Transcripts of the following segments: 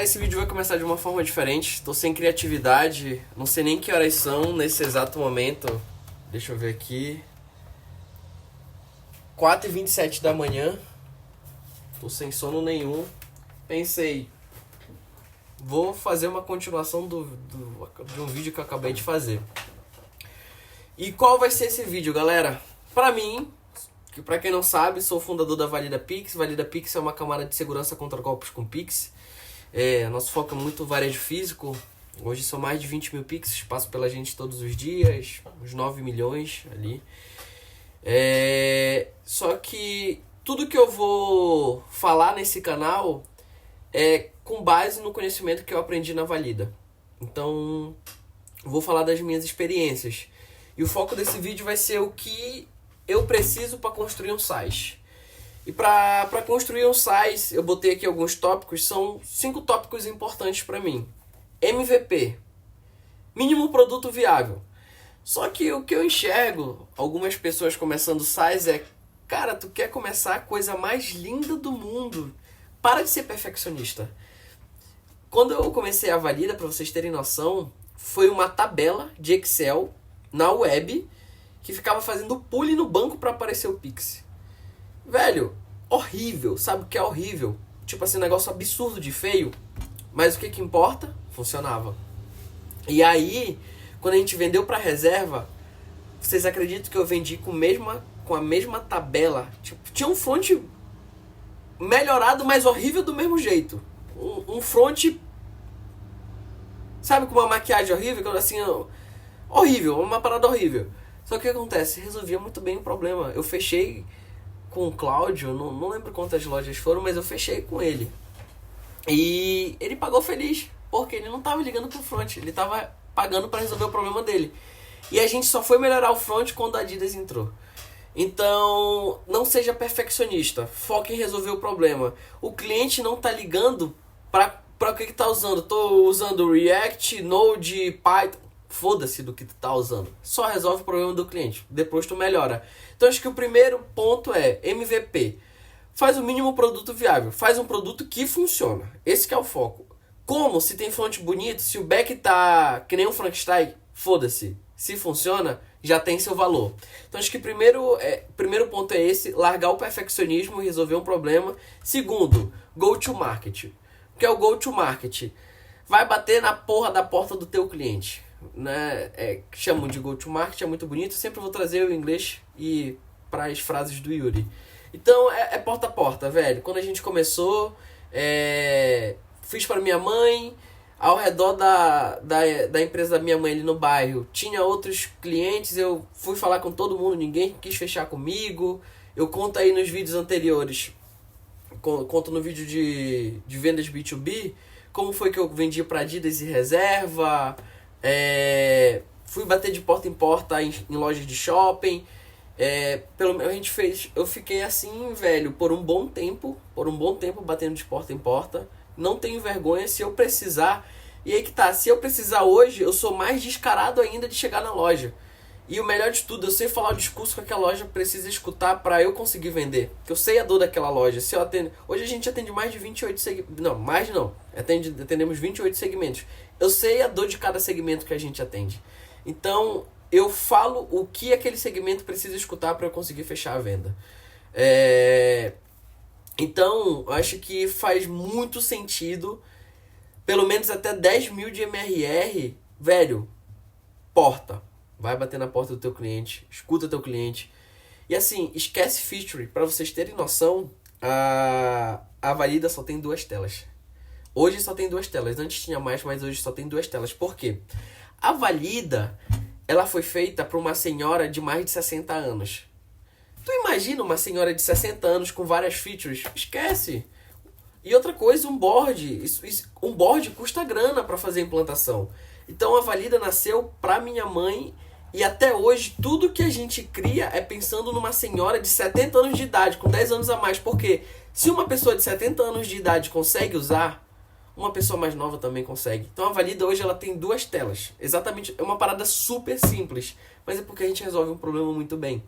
Esse vídeo vai começar de uma forma diferente. Estou sem criatividade, não sei nem que horas são nesse exato momento. Deixa eu ver aqui. 4h27 da manhã. Tô sem sono nenhum. Pensei, vou fazer uma continuação de um vídeo que eu acabei de fazer. E qual vai ser esse vídeo, galera? Pra mim, que pra quem não sabe, sou fundador da Valida Pix. Valida Pix é uma camada de segurança contra golpes com Pix. Nosso foco é muito varejo físico. Hoje são mais de 20 mil Pix, passam pela gente todos os dias, uns 9 milhões ali. Só que tudo que eu vou falar nesse canal é com base no conhecimento que eu aprendi na Valida. Então, vou falar das minhas experiências. E o foco desse vídeo vai ser o que eu preciso para construir um SaaS. E para construir um SaaS, eu botei aqui alguns tópicos, são 5 tópicos importantes para mim. MVP, mínimo produto viável. Só que o que eu enxergo, algumas pessoas começando SaaS cara, tu quer começar a coisa mais linda do mundo. Para de ser perfeccionista. Quando eu comecei a Valida, para vocês terem noção, foi uma tabela de Excel na web que ficava fazendo pule no banco para aparecer o Pix. Velho, horrível, sabe o que é horrível? Tipo assim, um negócio absurdo de feio, mas o que importa? Funcionava. E aí, quando a gente vendeu para reserva, vocês acreditam que eu vendi com a mesma tabela? Tipo, tinha um front melhorado, mas horrível do mesmo jeito. Um front, sabe, com uma maquiagem horrível, assim, horrível, uma parada horrível. Só que o que acontece? Resolvia muito bem o problema. Eu fechei com o Cláudio, não lembro quantas lojas foram, mas eu fechei com ele. E ele pagou feliz, porque ele não estava ligando pro front, ele estava pagando para resolver o problema dele. E a gente só foi melhorar o front quando a Adidas entrou. Então, não seja perfeccionista, foque em resolver o problema. O cliente não está ligando para o que está usando. Estou usando React, Node, Python. Foda-se do que tu tá usando. Só resolve o problema do cliente. Depois tu melhora. Então acho que o primeiro ponto é MVP. Faz o mínimo produto viável. Faz um produto que funciona. Esse que é o foco. Como? Se tem front bonito, se o back tá que nem um Frankenstein, foda-se. Se funciona, já tem seu valor. Então acho que o primeiro ponto é esse. Largar o perfeccionismo e resolver um problema. Segundo, go to market. O que é o go to market? Vai bater na porra da porta do teu cliente. Né? Chamam de go to market, é muito bonito. Sempre vou trazer o inglês e para as frases do Yuri. Então é porta a porta, velho. Quando a gente começou, fiz para minha mãe. Ao redor da empresa da minha mãe ali no bairro tinha outros clientes. Eu fui falar com todo mundo, ninguém quis fechar comigo. Eu conto aí nos vídeos anteriores, conto no vídeo de vendas B2B, como foi que eu vendi para Adidas e reserva. Fui bater de porta em porta em lojas de shopping. Eu fiquei assim, velho, por um bom tempo batendo de porta em porta. Não tenho vergonha se eu precisar. E aí que tá, se eu precisar hoje, eu sou mais descarado ainda de chegar na loja. E o melhor de tudo, eu sei falar o discurso que aquela loja precisa escutar para eu conseguir vender. Que eu sei a dor daquela loja. Se eu atendo, hoje a gente atende mais de 28 segmentos. Não, mais não. Atendemos 28 segmentos. Eu sei a dor de cada segmento que a gente atende. Então, eu falo o que aquele segmento precisa escutar para eu conseguir fechar a venda. Então, eu acho que faz muito sentido, pelo menos até 10 mil de MRR, velho, porta. Vai bater na porta do teu cliente, escuta teu cliente. E assim, esquece feature. Para vocês terem noção, a Valida só tem 2 telas. Hoje só tem 2 telas. Antes tinha mais, mas hoje só tem 2 telas. Por quê? A Valida, ela foi feita para uma senhora de mais de 60 anos. Tu imagina uma senhora de 60 anos com várias features? Esquece! E outra coisa, um board. Um board custa grana para fazer a implantação. Então a Valida nasceu para minha mãe. E até hoje, tudo que a gente cria é pensando numa senhora de 70 anos de idade, com 10 anos a mais. Porque se uma pessoa de 70 anos de idade consegue usar, uma pessoa mais nova também consegue. Então a Valida hoje ela tem 2 telas. Exatamente, é uma parada super simples. Mas é porque a gente resolve um problema muito bem.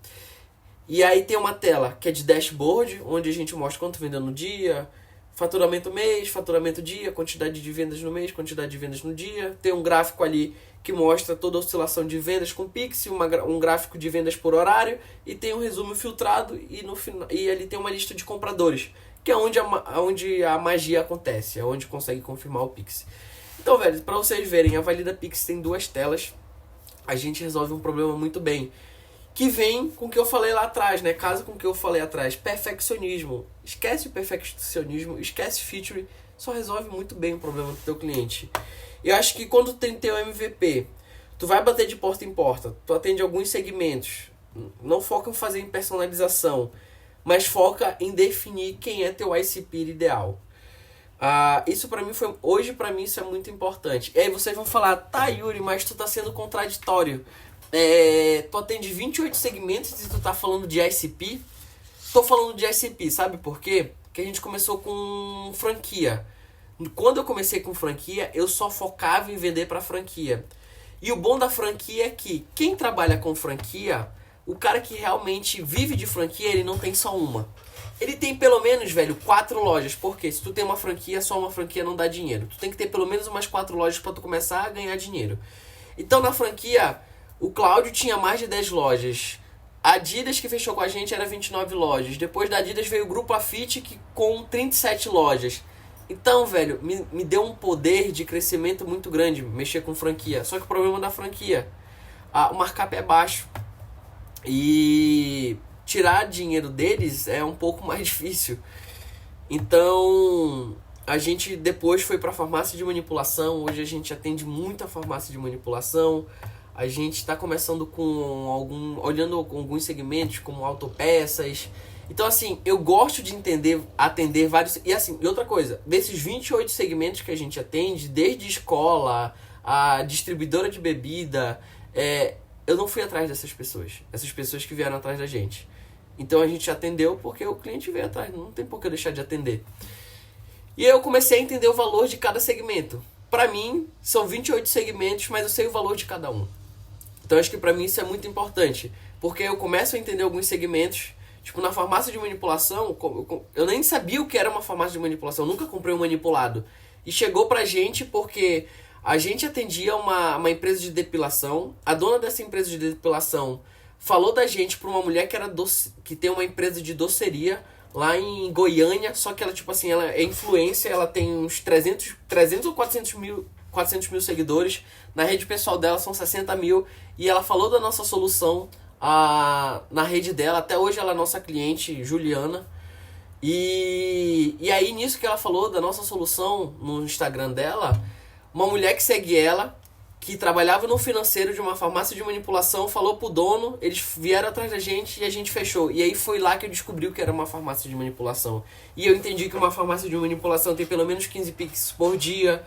E aí tem uma tela que é de dashboard, onde a gente mostra quanto vendeu no dia, faturamento mês, faturamento dia, quantidade de vendas no mês, quantidade de vendas no dia. Tem um gráfico ali que mostra toda a oscilação de vendas com Pix, um gráfico de vendas por horário, e tem um resumo filtrado, e no final, e ali tem uma lista de compradores, que é onde a magia acontece, é onde consegue confirmar o Pix. Então, velho, pra vocês verem, a Valida Pix tem 2 telas, a gente resolve um problema muito bem. Que vem com o que eu falei lá atrás, né? Casa com o que eu falei atrás. Perfeccionismo. Esquece o perfeccionismo, esquece feature, só resolve muito bem o problema do teu cliente. Eu acho que quando tem teu MVP, tu vai bater de porta em porta, tu atende alguns segmentos, não foca em fazer em personalização, mas foca em definir quem é teu ICP ideal. Isso pra mim hoje pra mim isso é muito importante. E aí vocês vão falar, tá Yuri, mas tu tá sendo contraditório. Tu atende 28 segmentos e tu tá falando de ICP? Tô falando de ICP, sabe por quê? Porque a gente começou com franquia. Quando eu comecei com franquia, eu só focava em vender para franquia. E o bom da franquia é que quem trabalha com franquia, o cara que realmente vive de franquia, ele não tem só uma. Ele tem pelo menos, velho, 4 lojas. Porque se tu tem uma franquia, só uma franquia não dá dinheiro. Tu tem que ter pelo menos umas 4 lojas para tu começar a ganhar dinheiro. Então na franquia, o Cláudio tinha mais de 10 lojas. A Adidas, que fechou com a gente, era 29 lojas. Depois da Adidas veio o Grupo Afit, com 37 lojas. Então, velho, me deu um poder de crescimento muito grande mexer com franquia. Só que o problema da franquia, o markup é baixo. E tirar dinheiro deles é um pouco mais difícil. Então, a gente depois foi para farmácia de manipulação. Hoje a gente atende muita farmácia de manipulação. A gente está começando olhando alguns segmentos como autopeças. Então, assim, eu gosto de atender vários... E assim, e outra coisa, desses 28 segmentos que a gente atende, desde escola, a distribuidora de bebida, eu não fui atrás dessas pessoas. Essas pessoas que vieram atrás da gente. Então, a gente atendeu porque o cliente veio atrás. Não tem por que eu deixar de atender. E aí eu comecei a entender o valor de cada segmento. Para mim, são 28 segmentos, mas eu sei o valor de cada um. Então, acho que para mim isso é muito importante. Porque eu começo a entender alguns segmentos. Tipo, na farmácia de manipulação, eu nem sabia o que era uma farmácia de manipulação. Eu nunca comprei um manipulado. E chegou pra gente porque a gente atendia uma empresa de depilação. A dona dessa empresa de depilação falou da gente pra uma mulher que tem uma empresa de doceria lá em Goiânia. Só que ela, tipo assim, ela é influencer. Ela tem uns 300 ou 400 mil seguidores. Na rede pessoal dela são 60 mil. E ela falou da nossa solução na rede dela. Até hoje ela é nossa cliente, Juliana. E aí nisso que ela falou da nossa solução no Instagram dela, uma mulher que segue ela, que trabalhava no financeiro de uma farmácia de manipulação, falou pro dono, eles vieram atrás da gente e a gente fechou. E aí foi lá que eu descobri o que era uma farmácia de manipulação. E eu entendi que uma farmácia de manipulação tem pelo menos 15 Pix por dia.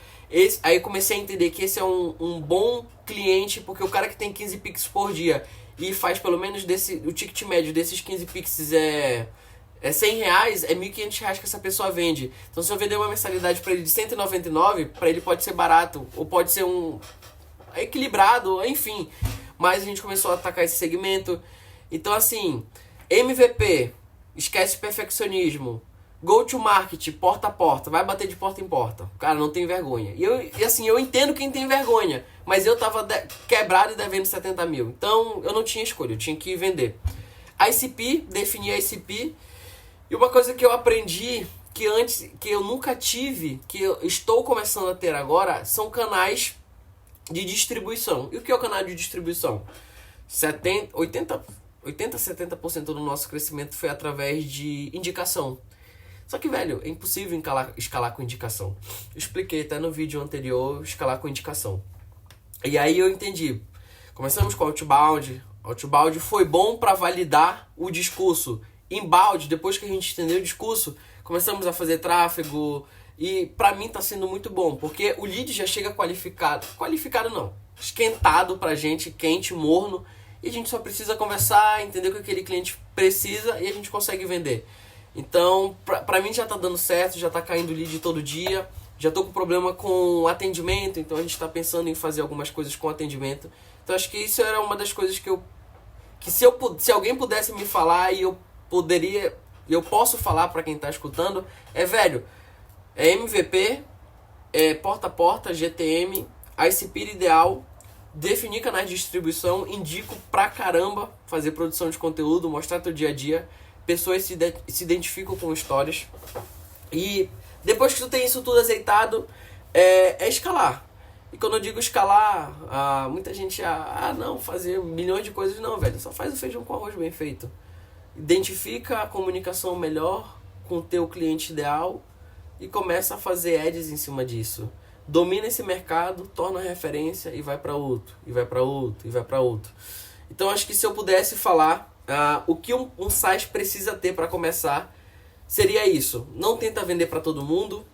Aí eu comecei a entender que esse é um bom cliente, porque o cara que tem 15 Pix por dia e faz pelo menos o ticket médio desses 15 Pix é 100 reais, é 1.500 reais que essa pessoa vende. Então se eu vender uma mensalidade para ele de 199, para ele pode ser barato, ou pode ser equilibrado, enfim. Mas a gente começou a atacar esse segmento. Então assim, MVP, esquece perfeccionismo. Go to market, porta a porta, vai bater de porta em porta. Cara, não tem vergonha. E assim, eu entendo quem tem vergonha, mas eu tava quebrado e devendo 70 mil. Então eu não tinha escolha, eu tinha que vender. ICP, definir ICP. E uma coisa que eu aprendi, que eu nunca tive, que eu estou começando a ter agora, são canais de distribuição. E o que é o canal de distribuição? 80, 70% do nosso crescimento foi através de indicação. Só que, velho, é impossível escalar com indicação. Eu expliquei até no vídeo anterior, escalar com indicação. E aí eu entendi. Começamos com outbound. Outbound foi bom para validar o discurso. Inbound, depois que a gente entendeu o discurso, começamos a fazer tráfego. E pra mim tá sendo muito bom, porque o lead já chega qualificado. Qualificado não, esquentado pra gente, quente, morno. E a gente só precisa conversar, entender o que aquele cliente precisa e a gente consegue vender. Então, pra mim já tá dando certo, já tá caindo lead todo dia. Já tô com problema com atendimento, então a gente tá pensando em fazer algumas coisas com atendimento. Então acho que isso era uma das coisas que se alguém pudesse me falar e eu posso falar pra quem tá escutando, velho, É MVP, é porta a porta, GTM, ICP ideal, definir canais de distribuição, indico pra caramba fazer produção de conteúdo, mostrar teu dia a dia, pessoas se identificam com histórias. E depois que tu tem isso tudo azeitado, é escalar. E quando eu digo escalar, muita gente, não, fazer milhões de coisas, não, velho, só faz o feijão com arroz bem feito. Identifica a comunicação melhor com o teu cliente ideal e começa a fazer ads em cima disso. Domina esse mercado, torna referência e vai para outro, e vai para outro, e vai para outro. Então acho que se eu pudesse falar o que um site precisa ter para começar, seria isso. Não tenta vender para todo mundo,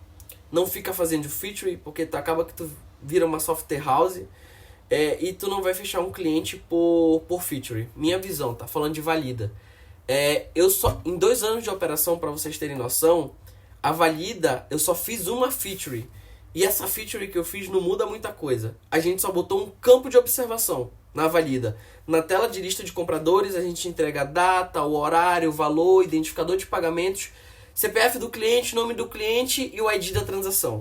não fica fazendo feature, porque acaba que tu vira uma software house e tu não vai fechar um cliente por feature. Minha visão, tá falando de Valida. Em 2 anos de operação, para vocês terem noção, a Valida eu só fiz uma feature. E essa feature que eu fiz não muda muita coisa. A gente só botou um campo de observação na Valida. Na tela de lista de compradores, a gente entrega a data, o horário, o valor, identificador de pagamentos, CPF do cliente, nome do cliente e o ID da transação.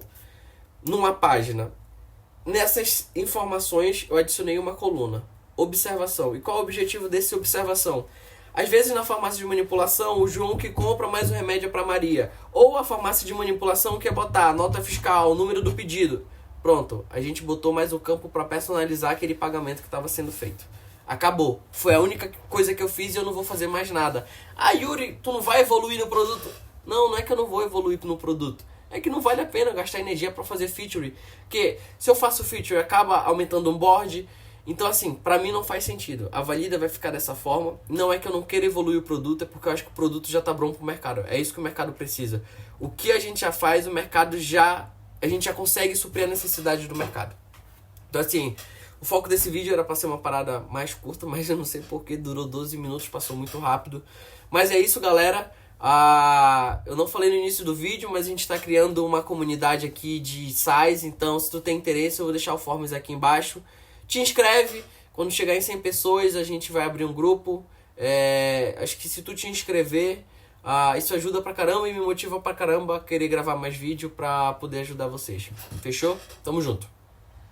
Numa página. Nessas informações, eu adicionei uma coluna. Observação. E qual é o objetivo desse observação? Às vezes na farmácia de manipulação, o João que compra mais um remédio para Maria. Ou a farmácia de manipulação quer botar a nota fiscal, o número do pedido. Pronto, a gente botou mais um campo para personalizar aquele pagamento que estava sendo feito. Acabou. Foi a única coisa que eu fiz e eu não vou fazer mais nada. Yuri, tu não vai evoluir no produto? Não é que eu não vou evoluir no produto. É que não vale a pena gastar energia para fazer feature. Porque se eu faço feature, acaba aumentando um board. Então, assim, pra mim não faz sentido. A Valida vai ficar dessa forma. Não é que eu não queira evoluir o produto, é porque eu acho que o produto já tá bom pro mercado. É isso que o mercado precisa. O que a gente já faz, o mercado a gente já consegue suprir a necessidade do mercado. Então, assim, o foco desse vídeo era pra ser uma parada mais curta, mas eu não sei porque durou 12 minutos, passou muito rápido. Mas é isso, galera. Eu não falei no início do vídeo, mas a gente tá criando uma comunidade aqui de size. Então, se tu tem interesse, eu vou deixar o forms aqui embaixo. Te inscreve, quando chegar em 100 pessoas a gente vai abrir um grupo. Acho que se tu te inscrever, isso ajuda pra caramba e me motiva pra caramba a querer gravar mais vídeo pra poder ajudar vocês. Fechou? Tamo junto.